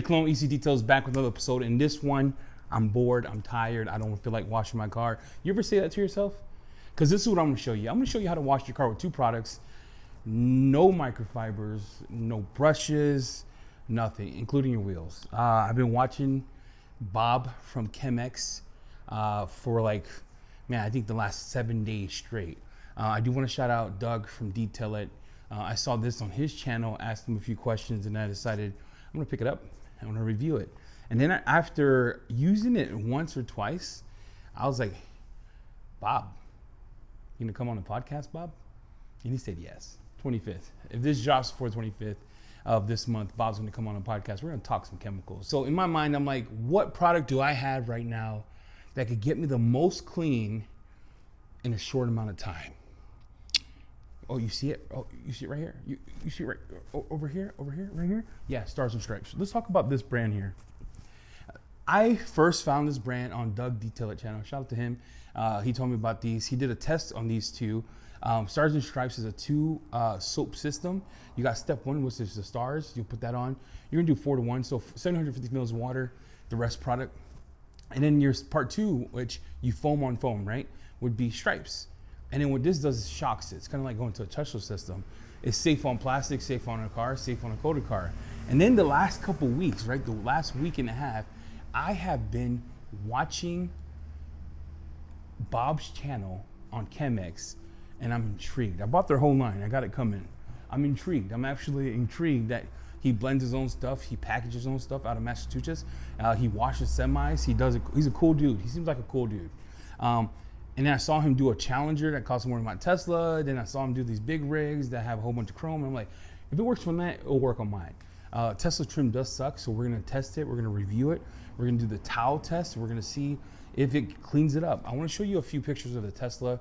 Clone ecdetails back with another episode. In this one, I'm bored, I'm tired, I don't feel like washing my car. You ever say that to yourself? Because this is what I'm gonna show you. I'm gonna show you how to wash your car with two products. No microfibers, no brushes, nothing, including your wheels. I've been watching Bob from Chem-X for like, man, I think the last 7 days straight. I do want to shout out Doug from Detail It. I saw this on his channel, asked him a few questions, and I decided I'm gonna pick it up. I'm gonna review it. And then after using it once or twice, I was like, Bob, you gonna come on the podcast, Bob? And he said yes. 25th. If this drops before 25th of this month, Bob's gonna come on the podcast. We're gonna talk some chemicals. So in my mind, I'm like, what product do I have right now that could get me the most clean in a short amount of time? Oh, you see it? Oh, you see it right here? You see it right over here, right here? Yeah, Stars and Stripes. Let's talk about this brand here. I first found this brand on Doug Detail It channel. Shout out to him. He told me about these. He did a test on these two. Stars and Stripes is a two soap system. You got step one, which is the stars. You put that on. You're gonna do 4 to 1, so 750 mils of water, the rest product. And then your part two, which you foam on foam, right, would be Stripes. And then what this does is shocks it. It's kind of like going to a touchless system. It's safe on plastic, safe on a car, safe on a coated car. And then the last couple weeks, right, the last week and a half, I have been watching Bob's channel on Chem-X, and I'm intrigued. I bought their whole line. I got it coming. I'm intrigued. I'm actually intrigued that he blends his own stuff. He packages his own stuff out of Massachusetts. He washes semis. He's a cool dude. He seems like a cool dude. And then I saw him do a Challenger that costs more than my Tesla. Then I saw him do these big rigs that have a whole bunch of chrome. And I'm like, if it works on that, it'll work on mine. Tesla trim does suck, so we're gonna test it. We're gonna review it. We're gonna do the towel test. We're gonna see if it cleans it up. I wanna show you a few pictures of the Tesla.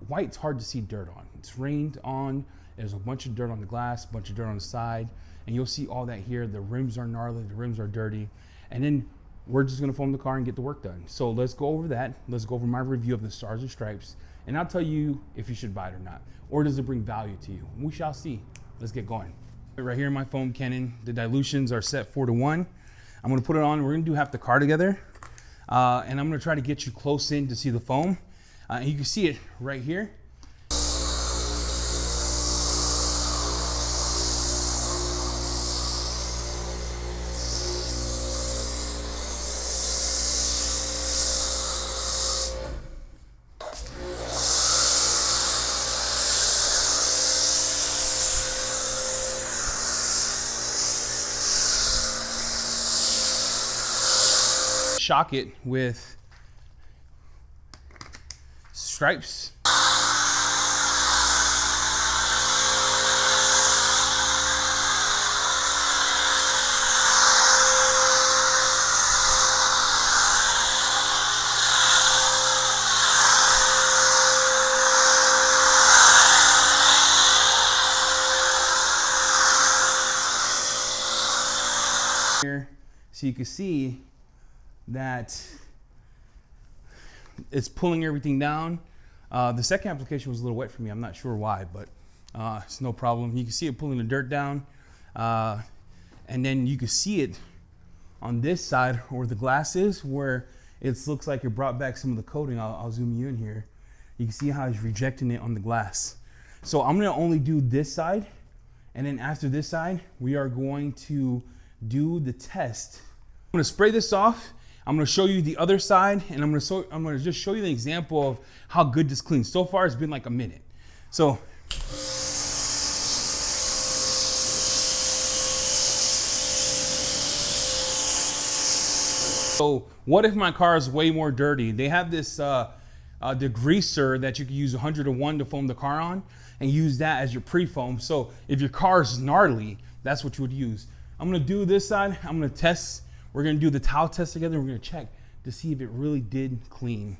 White's hard to see dirt on. It's rained on. There's a bunch of dirt on the glass, a bunch of dirt on the side. And you'll see all that here. The rims are gnarly, the rims are dirty. And then we're just gonna foam the car and get the work done. So let's go over that. Let's go over my review of the Stars and Stripes. And I'll tell you if you should buy it or not. Or does it bring value to you? We shall see. Let's get going. Right here in my foam cannon, the dilutions are set 4 to 1. I'm gonna put it on. We're gonna do half the car together. And I'm gonna try to get you close in to see the foam. And you can see it right here. Shock it with Stripes. Here, so you can see that it's pulling everything down. The second application was a little wet for me. I'm not sure why, but it's no problem. You can see it pulling the dirt down. And then you can see it on this side where the glass is, where it looks like it brought back some of the coating. I'll zoom you in here. You can see how it's rejecting it on the glass. So I'm gonna only do this side. And then after this side, we are going to do the test. I'm gonna spray this off. I'm gonna show you the other side, and I'm gonna just show you the example of how good this cleans. So far, it's been like a minute. So what if my car is way more dirty? They have this degreaser that you can use 100 to 1 to foam the car on, and use that as your pre-foam. So if your car is gnarly, that's what you would use. I'm gonna do this side. I'm gonna test. We're gonna do the towel test together. We're gonna check to see if it really did clean.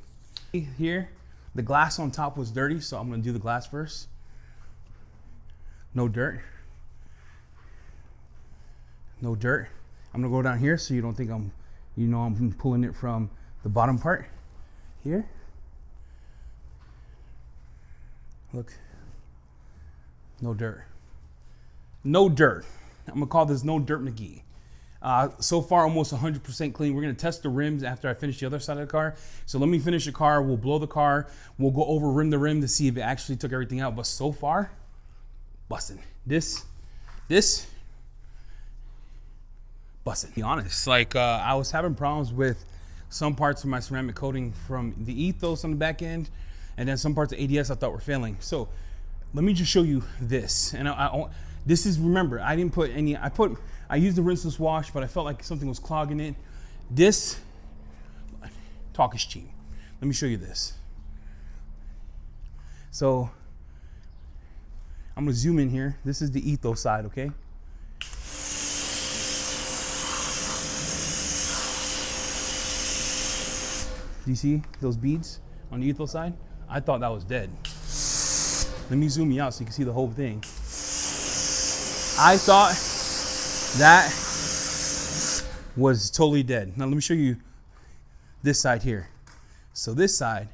Here, the glass on top was dirty, so I'm gonna do the glass first. No dirt. No dirt. I'm gonna go down here so you don't think I'm pulling it from the bottom part. Here. Look. No dirt. No dirt. I'm gonna call this No Dirt McGee. So far, almost 100% clean. We're gonna test the rims after I finish the other side of the car. So let me finish the car. We'll blow the car. We'll go over rim to rim to see if it actually took everything out. But so far, busting. This, busting. To be honest, like I was having problems with some parts of my ceramic coating from the ethos on the back end, and then some parts of ADS I thought were failing. So let me just show you this. And this is, remember, I didn't put any, I used the rinseless wash, but I felt like something was clogging it. This, talk is cheap. Let me show you this. So I'm gonna zoom in here. This is the ethos side, okay? Do you see those beads on the ethos side? I thought that was dead. Let me zoom you out so you can see the whole thing. I thought that was totally dead. Now let me show you this side here. So this side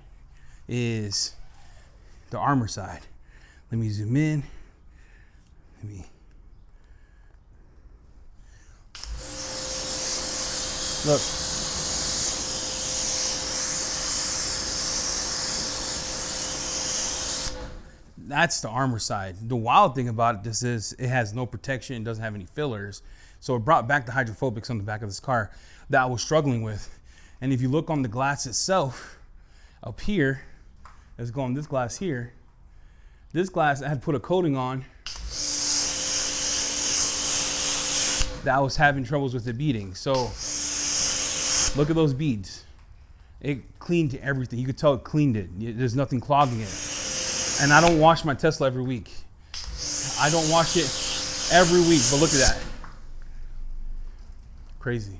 is the armor side. Let me zoom in. Look. That's the armor side. The wild thing about this is it has no protection, it doesn't have any fillers. So it brought back the hydrophobics on the back of this car that I was struggling with. And if you look on the glass itself, up here, let's go on this glass here. This glass I had put a coating on that I was having troubles with it beading. So look at those beads. It cleaned everything. You could tell it cleaned it. There's nothing clogging it. And I don't wash my Tesla every week. I don't wash it every week, but look at that. Crazy.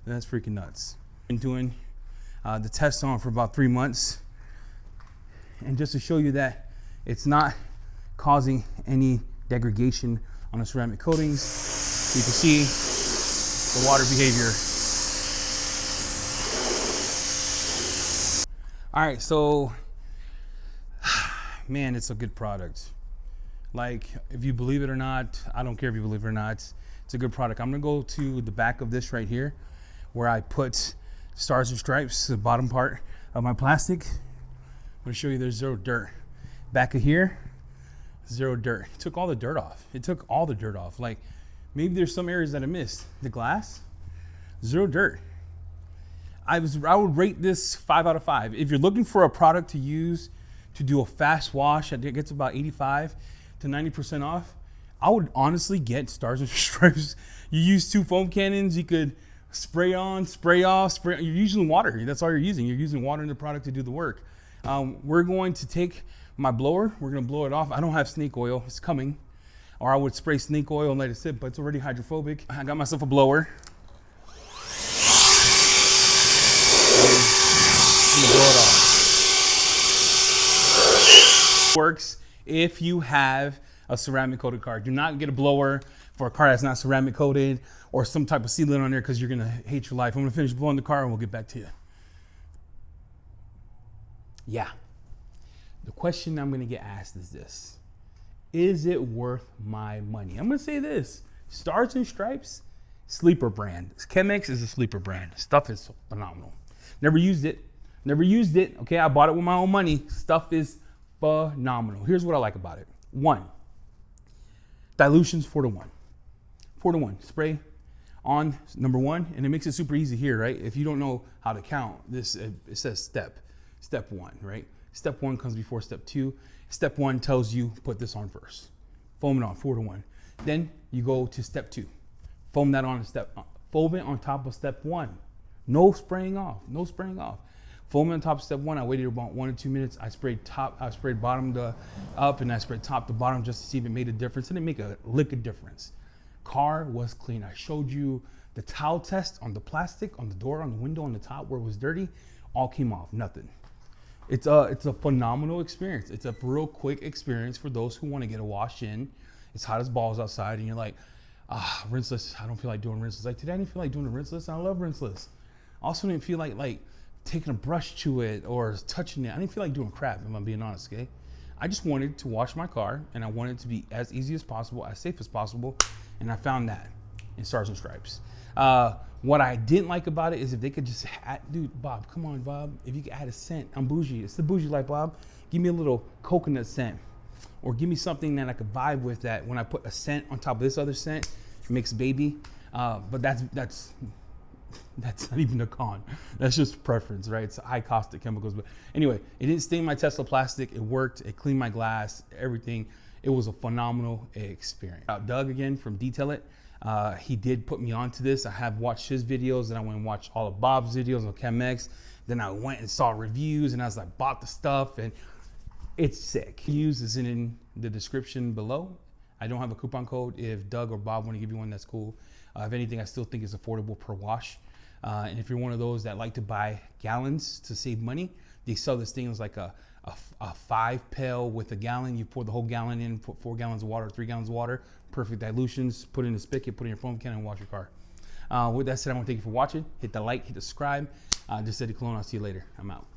That's freaking nuts. Been doing the test on for about 3 months. And just to show you that it's not causing any degradation on the ceramic coatings, you can see the water behavior. All right, so man, it's a good product. Like, if you believe it or not, I don't care if you believe it or not, it's a good product. I'm gonna go to the back of this right here where I put Stars and Stripes, the bottom part of my plastic. I'm gonna show you there's zero dirt. Back of here, zero dirt. It took all the dirt off. It took all the dirt off. Like, maybe there's some areas that I missed. The glass, zero dirt. I would rate this 5 out of 5. If you're looking for a product to use to do a fast wash that gets about 85 to 90% off, I would honestly get Stars and Stripes. You use 2 foam cannons, you could spray on, spray off, spray. You're using water. That's all you're using. You're using water in the product to do the work. We're going to take my blower. We're going to blow it off. I don't have snake oil. It's coming. Or I would spray snake oil and let it sit, but it's already hydrophobic. I got myself a blower. Blow it off. Works if you have a ceramic coated car. Do not get a blower for a car that's not ceramic coated or some type of sealant on there, because you're gonna hate your life. I'm gonna finish blowing the car and we'll get back to you. Yeah. The question I'm gonna get asked is this: is it worth my money? I'm gonna say this: Stars and Stripes, sleeper brand. Chem-X is a sleeper brand. Stuff is phenomenal. Never used it. Never used it. Okay, I bought it with my own money. Stuff is phenomenal. Here's what I like about it. 1, dilution's 4 to 1. 4 to 1. Spray on number 1, and it makes it super easy here, right? If you don't know how to count this, it says step 1, right? Step 1 comes before step 2. Step 1 tells you put this on first. Foam it on 4 to 1. Then you go to step 2. Foam that on foam it on top of step 1. No spraying off. No spraying off. Foam on top of step 1. I waited about 1 or 2 minutes. I sprayed bottom to up, and I sprayed top to bottom just to see if it made a difference. It didn't make a lick of difference. Car was clean. I showed you the towel test on the plastic, on the door, on the window, on the top where it was dirty. All came off. Nothing. It's a phenomenal experience. It's a real quick experience for those who want to get a wash in. It's hot as balls outside, and you're like, rinseless. I don't feel like doing rinseless. Like today, I didn't feel like doing a rinseless. I love rinseless. Also didn't feel like taking a brush to it or touching it. I didn't feel like doing crap, if I'm being honest, okay? I just wanted to wash my car, and I wanted it to be as easy as possible, as safe as possible, And I found that in Stars and Stripes. What I didn't like about it is if they could just add, dude, Bob, come on, Bob. If you could add a scent, I'm bougie. It's the bougie life, Bob. Give me a little coconut scent, or give me something that I could vibe with, that when I put a scent on top of this other scent, it makes baby. But that's not even a con. That's just preference, right? It's high caustic chemicals. But anyway, it didn't stain my Tesla plastic. It worked. It cleaned my glass, everything. It was a phenomenal experience. Doug again from Detail It. He did put me onto this. I have watched his videos, and I went and watched all of Bob's videos on Chem-X. Then I went and saw reviews, and I was like, bought the stuff, and it's sick. Use is in the description below. I don't have a coupon code. If Doug or Bob want to give you one, that's cool. If anything, I still think it's affordable per wash. And if you're one of those that like to buy gallons to save money, they sell this thing as like a 5 pail with a gallon. You pour the whole gallon in, put 4 gallons of water, 3 gallons of water, perfect dilutions, put it in a spigot, put it in your foam can, and wash your car. With that said, I want to thank you for watching. Hit the like, hit the subscribe. Just Eddie Colon. I'll see you later. I'm out.